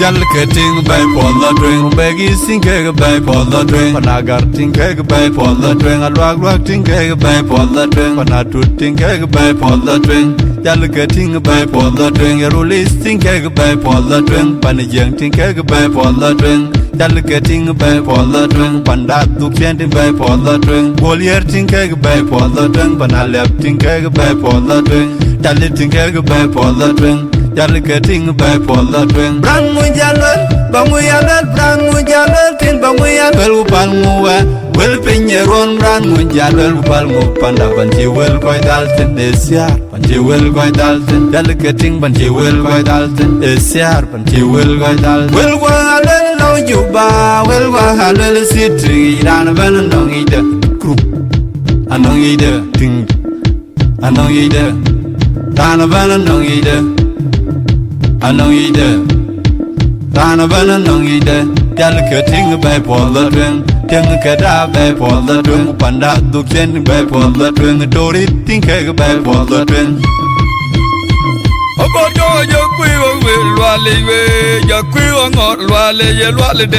Jal cutting by Paula Dhueeng, Baggy Sinker by Paula Dhueeng, Panagar Tinker by Paula Dhueeng, a rag tinker by Paula Dhueeng, Panatu Tinker by Paula Dhueeng, Jal cutting by Paula Dhueeng, a release Tinker by Paula Dhueeng, Panajang Tinker by Paula Dhueeng, Jal cutting by Paula Dhueeng, Pandat Dukian by Paula Dhueeng, Bollier Tinker by Paula Dhueeng, Panalep Tinker by Paula Dhueeng, Dalit Tinker by Paula Dhueeng. Jal cutting by Paula Dhueeng. Brang mu jalal, bangu yalal, brang mu jalal, tin bangu yalal upal mu wa. Wel pinyeron brang mu jalal upal mu panda banci wel koi dalten desiar, banci wel koi dalten. Jal cutting banci wel koi dalten desiar, banci wel koi dalten. Wel wa halal lau juba, wel wa halal sitri dan ban nong ide group, anong ide ting, anong ide dan ban nong ide. Anong ide, Rana Bana nong ide, Jal cutting by Paula Dhueeng, Jieng Kada by Paula Dhueeng, Panda Dhueeng by Paula Dhueeng, Dory Tinker by Paula Dhueeng. Obodo ya kui wa we lwa le we ya kui wa ngot lwa le ye lwa le